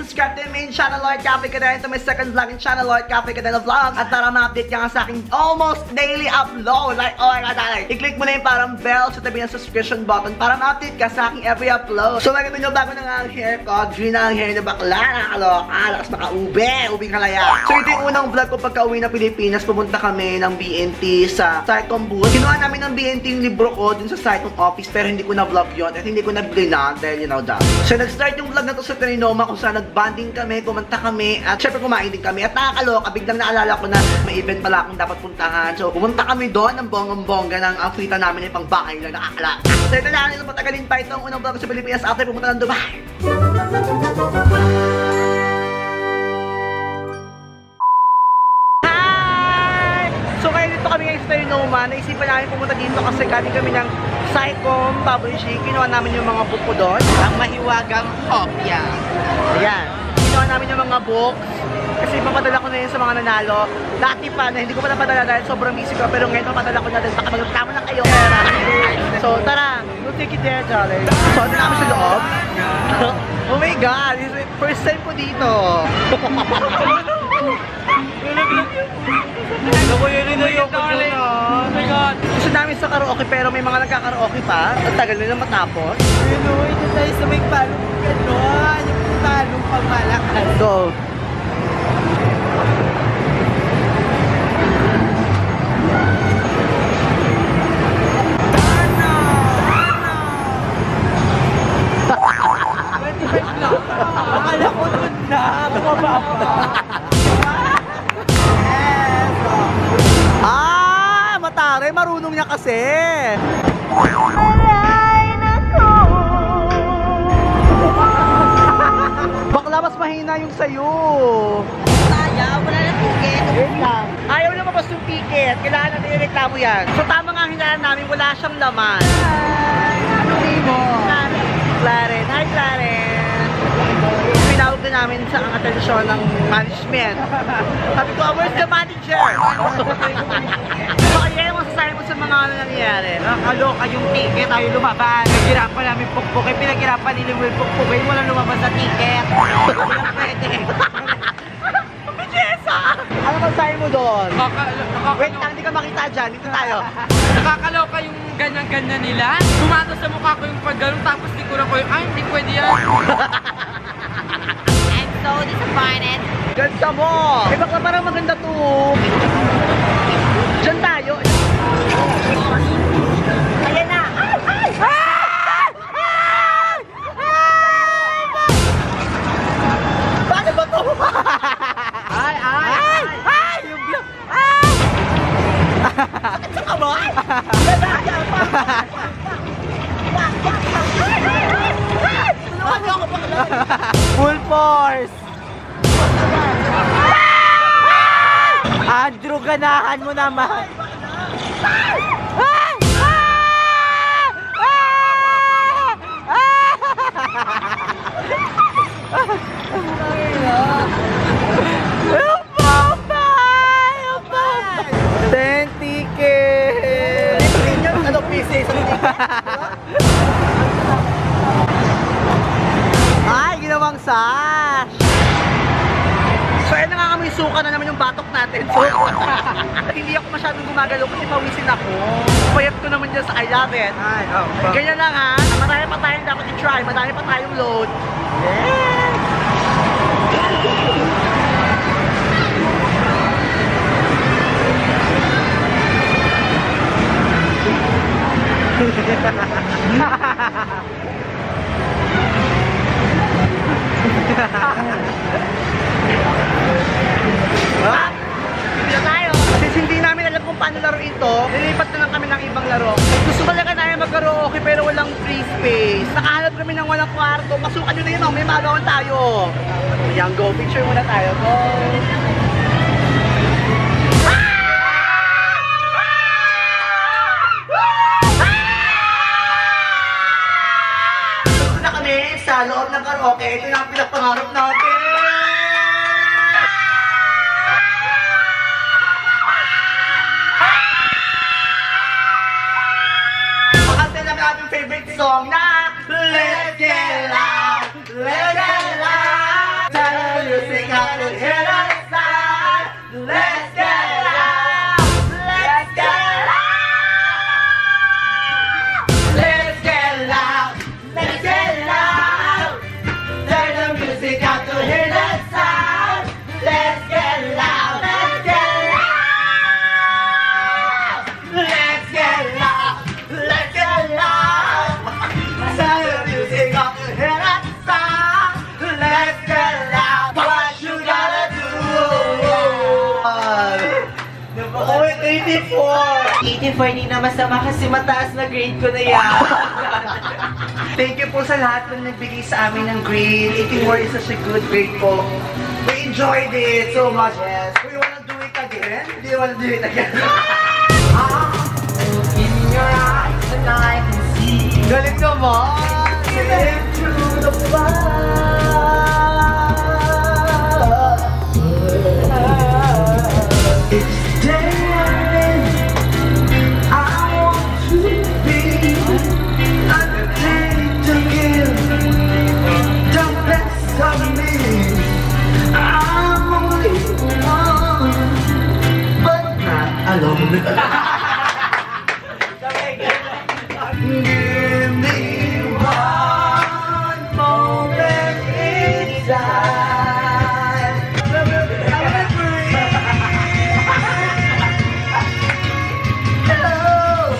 subscribe to my main channel, Lord Cafe Cadena, to my second vlogging channel, Lord Cafe Cadena Vlog. At para ma-update ka nga sa aking almost daily upload. Like, oh my god, i-click mo na yung parang bell sa tabi ng subscription button para ma-update ka sa aking every upload. So, like, ito bago na nga ang hair ko. Green na ang hair na bakla. Nakakaloka. Lakas maka-ube. Ubing kalaya. So, ito yung unang vlog ko pagka-uwi na Pilipinas. Pumunta kami ng BNT sa Cycom booth. Kinuha namin ng BNT yung libro ko dun sa Cycom office pero hindi ko na-vlog yun at hindi ko na-blinan dahil you know that. So, nag-start yung vlog na to sa Trinoma kung saan nag-banding kami, kumanta kami at syempre kumain din kami. At nakakaloka, biglang naalala ko na may event pala akong dapat puntahan. So, pumunta kami doon ng bonggang-bongga ng ang frita namin ay pang bahay lang nakakala. So, ito na lang matagalin pa itong unang vlog sa Pilipinas after pumunta ng Dubai. Hi! So, kaya dito kami ngayon sa Trinoma. Naisipan namin pumunta dito kasi galing kami ng Cycom Publishing. Kinuha namin yung mga book ko doon. Ang mahiwagang kopya. Ayan. Kinuha namin yung mga books. Kasi papadala ko na yun sa mga nanalo. Dati pa na hindi ko pa napadala dahil sobrang busy ko. Pero ngayon papadala ko na dahil baka magreklamo na kayo. So tara, we'll take it there, darling. So ito namin sa loob. Oh my god, first time ko dito. Oh my god. Gusto namin sa karaoke pero may mga nagkakaraoke pa. Ang tagal nila matapos. Ito tayo sa may palong gano'n. Yung palong pamalakas. Go. Akala ko doon na. Bumaba pa. Ah! Matare, marunong niya kasi. Bakla, mas mahina yung sayo. Ayaw, wala na ticket. Wait lang. Ayaw na mabas yung ticket. Kailangan natin yung reklamo yan. So tama nga ang hinahan namin, wala siyang laman. Ano mo? Claren. Hi, Claren. Pinawag na namin sa ang atensyon ng management. Sabi ko, where's the manager? So, kaya yung masasabi mo sa mga ano nangyayari? Nakaloka yung ticket, ayaw lumabas. Naghirapan namin pukpukin, pinaghirapan nila yung pukpukin, walang lumabas sa ticket. Walang pwede. Ano masasabi mo doon? Wait lang, hindi ka makita dyan. Dito tayo. Nakakaloka yung ganyan-ganyan nila. Tumato sa mukha ko yung paggalong tapos likuran ko yung, ay, hindi pwede yan. I'm so disappointed. Ganda mo! Eh baka parang maganda to. Diyan tayo. Ayan na! Ay! Paano ba to? Ay! Yung vlog! Ay! Saka ba? Full force! Andrew, ganahan mo naman. Ay, ginawang sash! So, ayun na nga kami, suka na naman yung batok natin. So, hindi ako masyadong gumagalaw kasi pawisin ako. Payat ko naman dyan sa I love it. Ay, oh. Ganyan lang ha. Marami pa tayong dapat i-try. Marami pa tayong load. Yes! Hindi na tayo. Since hindi namin alam kung paano laro ito, nilipat na lang kami ng ibang laro. Gusto talaga namin mag-karaoke pero walang free space. Nakahanap kami ng walang kwarto. Masukan nyo na yun, may magawan tayo. Ayan, go. Picture muna tayo. Go. Sa loob ng karaoke, ito na ang pinapangarap natin! Makanta lang natin favorite song na Let's Get Loud! Let's Get Loud! 84! 84 di na masama kasi mataas na grade ko na yan. Thank you po sa lahat ng nagbigay sa amin ng grade. 84 is such a good grade po. We enjoyed it so much. Yes. Do you wanna do it again? Do you wanna do it again? In your eyes and I can see. Galing naman! Even through the fire. It's day I want to be. I'm ready to give the best of me. I'm only one, but not alone. Give me one moment in time. Hello,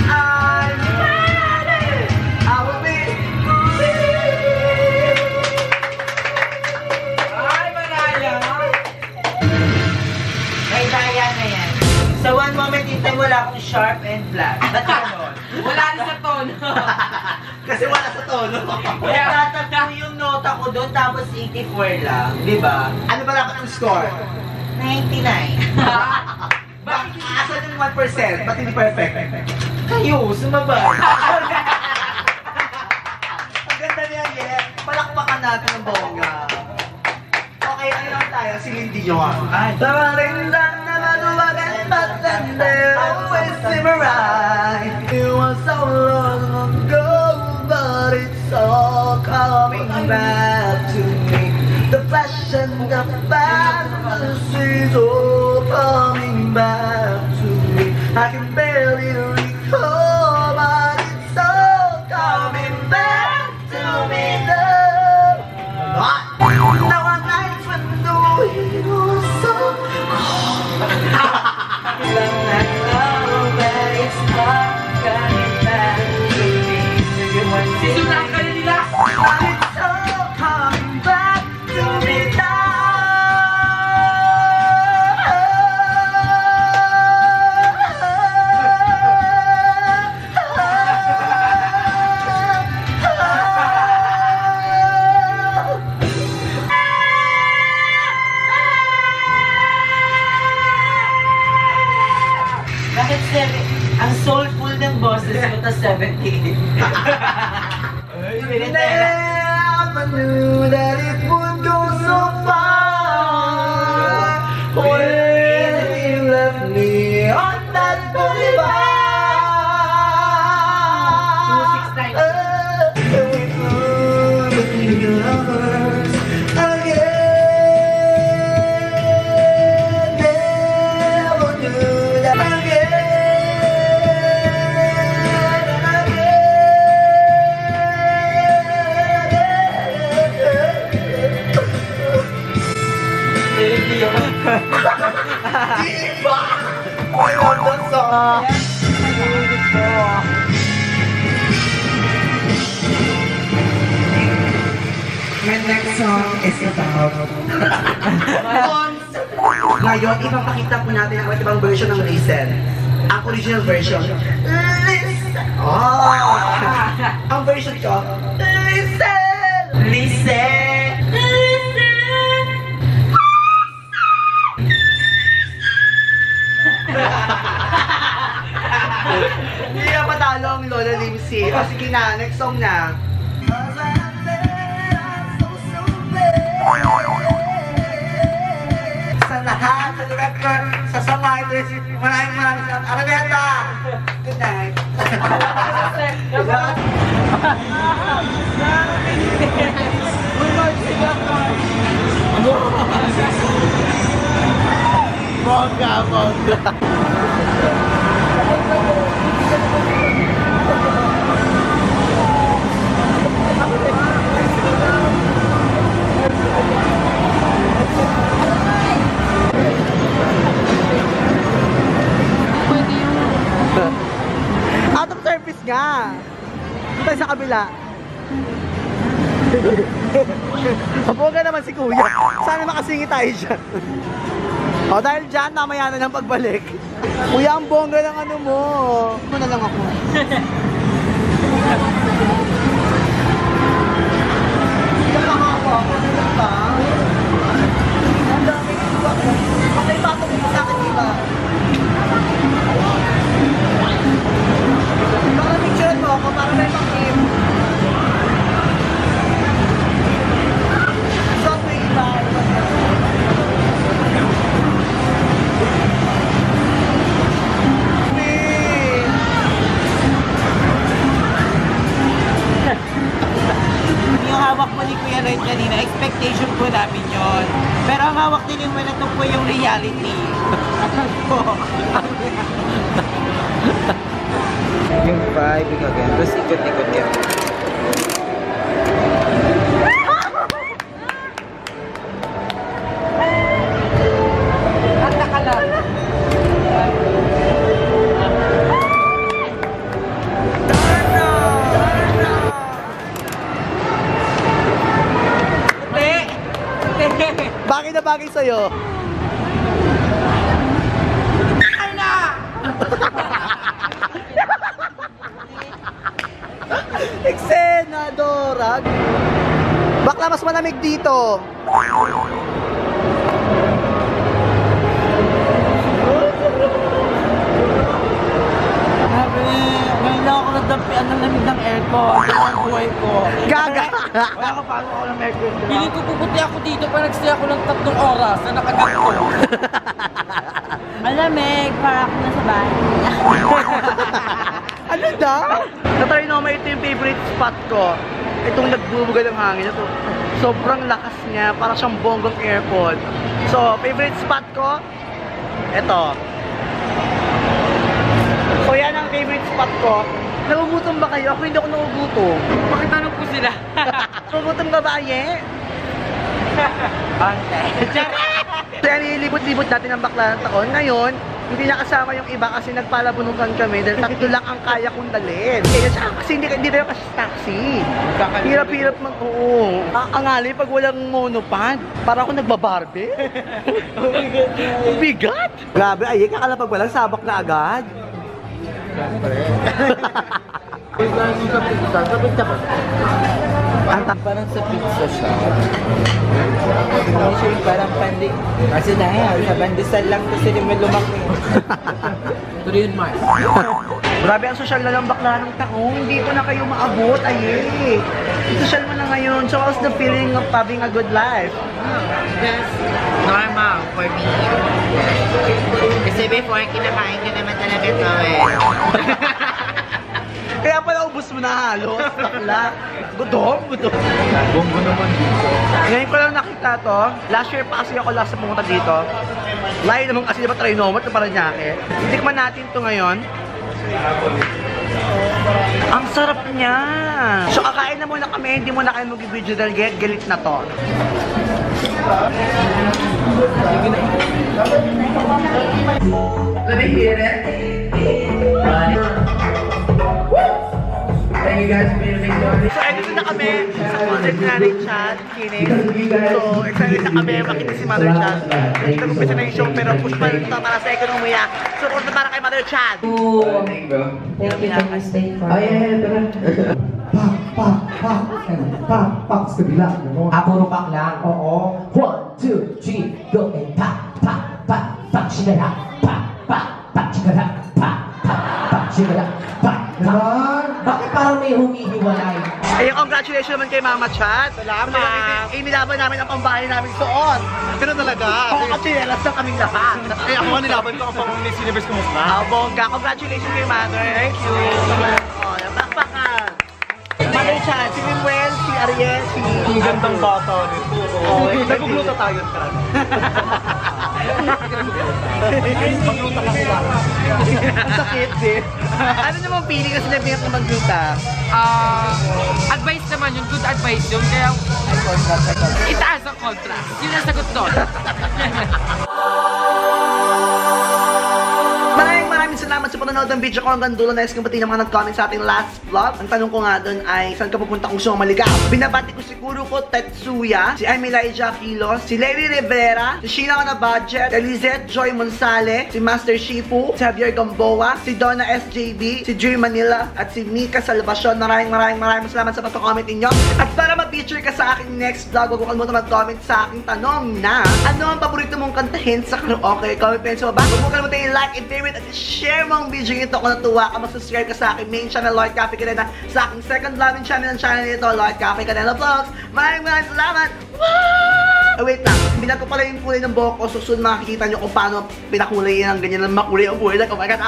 I'm ready. I will be free. Ay, Maraya! May daya na yan. Sa one moment in time, wala akong sharp and flat. Ba't ganon? Wala na sa tono. Kasi wala sa tono. Kaya tatatlo yung nota ko doon, tapos 84 lang. Di ba? Ano ba dapat yung score? 99. Bakit asan yung 1%? Ba't hindi perfect? Kayo, sumabay. Ang ganda niya, yeah. Palakpakan natin ang bongga. Okay, ano lang tayo? Si Lindy Dion. Ay. Always seem right. It was so long ago, but it's all coming back to me. The flash and the fantasies all coming back to me. I can barely recall, but it's all coming back to me now. Now I'm nights when the wind was so cold. Sisulang ka na nila. It's all coming back to me Bakit 7? Ang soulful ng boses ko, tas 70. Never knew that it would go so far when you left me on that boulevard. 269. We could be lovers again. Never knew that again and Diba? I love that song. My next song is about Ngayon, ipapakita po natin ang iba't ibang version ng Listen. Ang original version. Listen! Oh! Ang version ko, Listen! Listen! Hindi na patalo ang Lola Limsey. O sige na, next song na. Sa lahat, sa director, sa songwriters, maraming salamat. Arabeta! Good night. Bongga, bongga. Out of service nga. Punta sa kabila. Mabuga naman si Kuya. Sana makasingi tayo dyan. O dahil dyan, mamaya na lang pagbalik. Kuya, ang bongga ng ano mo. Ano na lang ako. Diyan lang ako. Ano lang ba? Ang dami ng iba ko. Kasi patong mo sa akin, diba? Baka picture mo ako para may pang-game. Stop mo iba. Yung hawak mo ni Kuya Red kanina, expectation ko namin yon. Pero ang hawak din yung ito po yung reality. Yung vibe, yung again. Tapos ikot-ikot yan. At nakalang. Bagay na bagay sa'yo. Eksena, Dorag. Bakla mas malamig dito. Ngayon lang ako nagdampian ng lamig ng aircon. Ang buhay ko. Gaga. Wala ko paano ako ng aircon. Pili ko puputi ako dito para nag-stay ako ng 3 oras na nakaganto. Malamig, para ako nasa bahay. Ano daw? Natry naman ito yung favorite spot ko. Itong nagbubuga ng hangin. Ito, sobrang lakas niya. Para siyang bonggong airpod. So, favorite spot ko, ito. So, yan ang favorite spot ko. Nagugutom ba kayo? Ako hindi ako nagugutom. Pakitanong po sila. Nagugutom ka ba, Aye? Okay. Kaya nilibot-libot natin ang bakla ng taon. Ngayon, hindi nakasama yung iba kasi nagpalabunukan kami dahil 3 lang ang kaya kong dalhin. Kaya siya kasi hindi tayo kasi taxi. Hirap-hirap mag... Oo. Angali pag walang monopod. Para ako nagbabarbe. Bigat! Grabe, ay, kakala pag walang sabak na agad. Parang sa pizza shop. Siya yung parang pandi. Kasi dahil sa pandesal lang kasi di mo lumaki. Korean Mars. Grabe ang social na lang bakla ng taong. Hindi ko na kayo maabot, ay. Social mo na ngayon. So, how's the feeling of having a good life? That's normal for me. Kasi before, kinakain ko naman talaga ito eh. Kaya pala ubus mo na halos. Bakla. Gutom. Bonggo naman dito. Ngayon ko lang nakita to. Last year pa kasi ako last na pumunta dito. Layo naman kasi diba Trinomat na Paranaque. Tikman natin to ngayon. Ang sarap niya. So kakain na muna kami. Hindi muna kayo mag-video dahil galit na to. Let me hear it. Thank you guys for being a big party. So, edito na kami sa concert na ni Chad Kinis. So, excited na kami makita si Mother Chad. Nag-umpisa na yung show pero push pa rin ito para sa ekonomiya. So, punta para kay Mother Chad. Thank you, bro. Thank you for staying for Oh, yeah, tara. Pak sa kabila. Puro pak lang. Oo. 1, 2, 3, go and pak, shigara, pak, shigara, pak, shigara, pak. Bakit parang may humihiwalay? Ayun, congratulations naman kay Mama Chad. Salamat. Inilaban namin ang pambahay namin suot. Pero talaga. Oo, kasi nelas na kaming lahat. Eh, ako nga nilaban ko ang Miss Universe ko mukha. Bongga. Congratulations kay Mother. Thank you. Oh, bakbakan. Mother Chad, si Wimuel, si Ariel, si... Ang gandang bata nito. Oh, Nagugluta tayo ka. Magluta ka sila. Ang sakit, din. Ano naman feeling kasi nabiyak na magluta? Advice naman yun, good advice yun. Kaya itaas ang contrast. Yun ang sagot doon. Maraming salamat sa sa panonood ng video ko hanggang dulo. Nais kong batiin ang mga nag-comment sa ating last vlog. Ang tanong ko nga doon ay, saan ka pupunta kung gusto mong maligaw? Binabati ko siguro ko Tetsuya, si Emilaija Kilos, si Lery Rivera, si Sheena on a Budget, si Lizette Joy Monsale, si Master Shifu, si Javier Gamboa, si Donna SJB, si Drew Manila, at si Mika Salvacion. Maraming salamat sa pagko-comment ninyo. At para ma-feature ka sa aking next vlog, huwag mo kalimutan mag-comment sa aking tanong na, ano ang paborito mong kantahin sa karaoke? Comment pa sa baba. Huwag mo kalimutan i-like, i-favorite, at i-share mo ang video nito kung natuwa ka. Mag-subscribe ka sa aking main channel, Lloyd Cafe Cadena, sa aking second vlogging channel ng channel nito, Lloyd Cafe Cadena Vlogs. Maraming salamat! Oh, wait lang, binag ko pala yung kulay ng buhok ko, so soon makikita nyo kung paano pinakulay yan ang ganyan ng makulay ang buhay. Oh my God,